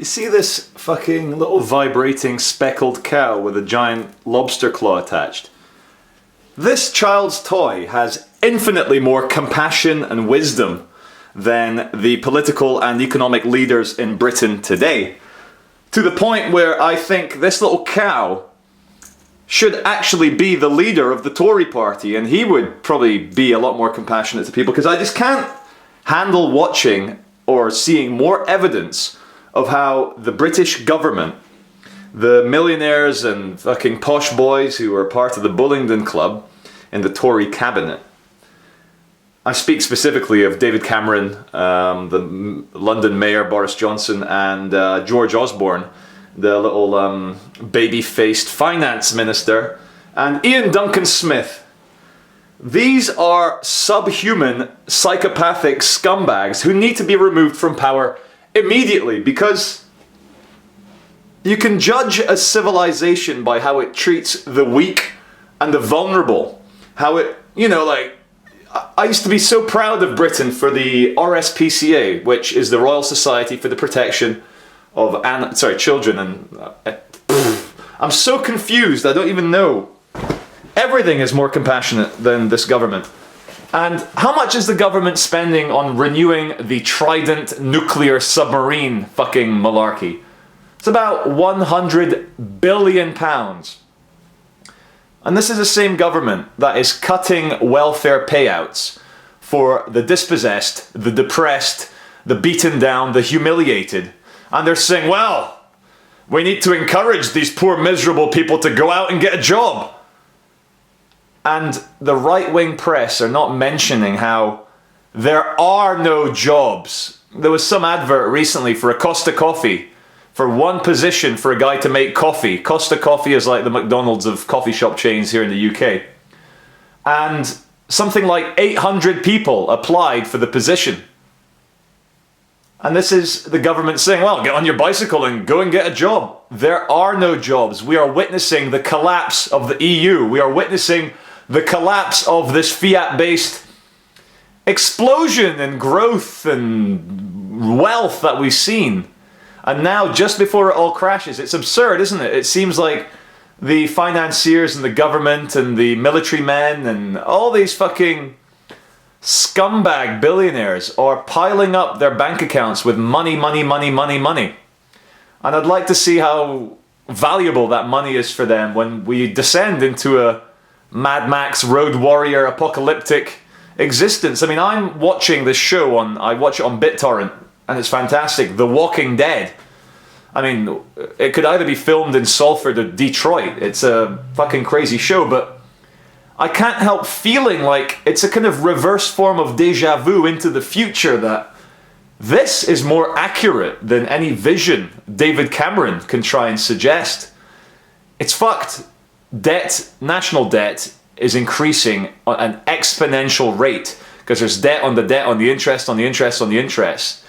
You see this fucking little vibrating speckled cow with a giant lobster claw attached? This child's toy has infinitely more compassion and wisdom than the political and economic leaders in Britain today. To the point where I think this little cow should actually be the leader of the Tory party, and he would probably be a lot more compassionate to people, because I just can't handle watching or seeing more evidence of how the British government, the millionaires and fucking posh boys who are part of the Bullingdon Club in the Tory cabinet. I speak specifically of David Cameron, the London Mayor Boris Johnson, and George Osborne, the little baby-faced finance minister, and Ian Duncan Smith. These are subhuman, psychopathic scumbags who need to be removed from power immediately, because you can judge a civilization by how it treats the weak and the vulnerable. How it, I used to be so proud of Britain for the RSPCA, which is the Royal Society for the Protection of Children, and I'm so confused, I don't even know. Everything is more compassionate than this government. And how much is the government spending on renewing the Trident nuclear submarine fucking malarkey? It's about £100 billion. And this is the same government that is cutting welfare payouts for the dispossessed, the depressed, the beaten down, the humiliated. And they're saying, well, we need to encourage these poor miserable people to go out and get a job. And the right-wing press are not mentioning how there are no jobs. There was some advert recently for a Costa Coffee, for one position for a guy to make coffee. Costa Coffee is like the McDonald's of coffee shop chains here in the UK. And something like 800 people applied for the position. And this is the government saying, well, get on your bicycle and go and get a job. There are no jobs. We are witnessing the collapse of the EU. We are witnessing the collapse of this fiat-based explosion and growth and wealth that we've seen. And now, just before it all crashes, it's absurd, isn't it? It seems like the financiers and the government and the military men and all these fucking scumbag billionaires are piling up their bank accounts with money. And I'd like to see how valuable that money is for them when we descend into a Mad Max Road Warrior apocalyptic existence. I mean, I'm watching this show I watch it on BitTorrent, and it's fantastic. The Walking Dead. I mean, it could either be filmed in Salford or Detroit. It's a fucking crazy show, but I can't help feeling like it's a kind of reverse form of deja vu into the future, that this is more accurate than any vision David Cameron can try and suggest. It's fucked. Debt, national debt, is increasing at an exponential rate because there's debt on the debt, on the interest, on the interest, on the interest.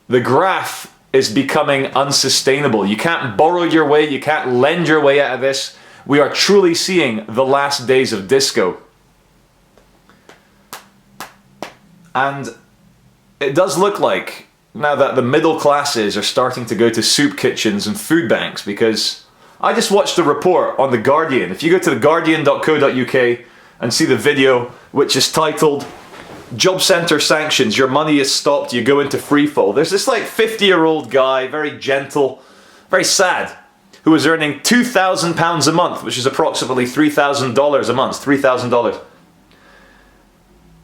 The graph is becoming unsustainable. You can't borrow your way, you can't lend your way out of this. We are truly seeing the last days of disco. And it does look like now that the middle classes are starting to go to soup kitchens and food banks, because I just watched a report on The Guardian. If you go to theguardian.co.uk and see the video, which is titled Job Centre Sanctions, Your Money is Stopped, You Go into Freefall. There's this like 50-year-old guy, very gentle, very sad, who was earning £2,000 a month, which is approximately $3,000 a month, $3,000.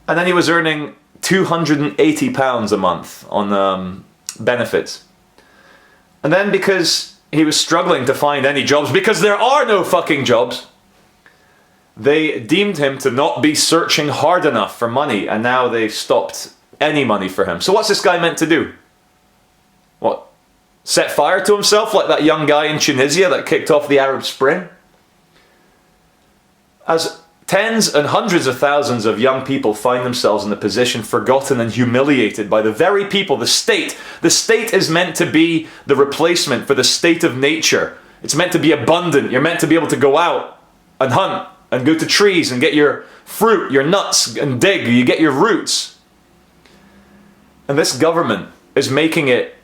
And then he was earning £280 a month on benefits. And then, because he was struggling to find any jobs, because there are no fucking jobs, they deemed him to not be searching hard enough for money, and now they've stopped any money for him. So what's this guy meant to do? What? Set fire to himself like that young guy in Tunisia that kicked off the Arab Spring? As tens and hundreds of thousands of young people find themselves in a position forgotten and humiliated by the very people, the state. The state is meant to be the replacement for the state of nature. It's meant to be abundant. You're meant to be able to go out and hunt and go to trees and get your fruit, your nuts, and dig. You get your roots. And this government is making it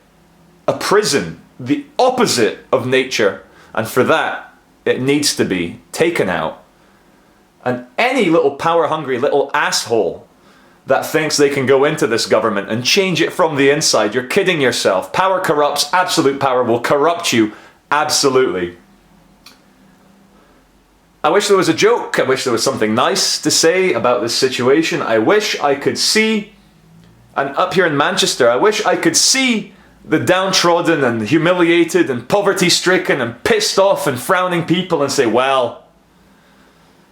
a prison, the opposite of nature. And for that, it needs to be taken out. And any little power-hungry little asshole that thinks they can go into this government and change it from the inside, you're kidding yourself. Power corrupts. Absolute power will corrupt you. Absolutely. I wish there was a joke. I wish there was something nice to say about this situation. I wish I could see, and up here in Manchester, I wish I could see the downtrodden and humiliated and poverty-stricken and pissed off and frowning people and say, well,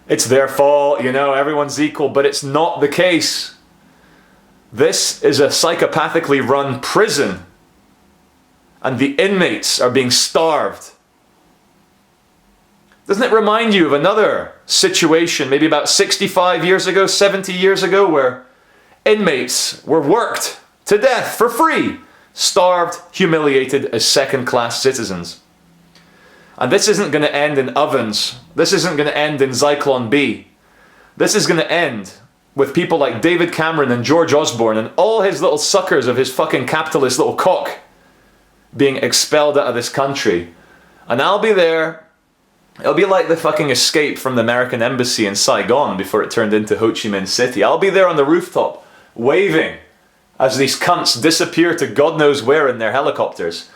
it's their fault, you know, everyone's equal, but it's not the case. This is a psychopathically run prison, and the inmates are being starved. Doesn't it remind you of another situation, maybe about 65 years ago, 70 years ago, where inmates were worked to death for free, starved, humiliated as second-class citizens? And this isn't going to end in ovens. This isn't going to end in Zyklon B. This is going to end with people like David Cameron and George Osborne and all his little suckers of his fucking capitalist little cock being expelled out of this country. And I'll be there. It'll be like the fucking escape from the American embassy in Saigon before it turned into Ho Chi Minh City. I'll be there on the rooftop, waving as these cunts disappear to God knows where in their helicopters.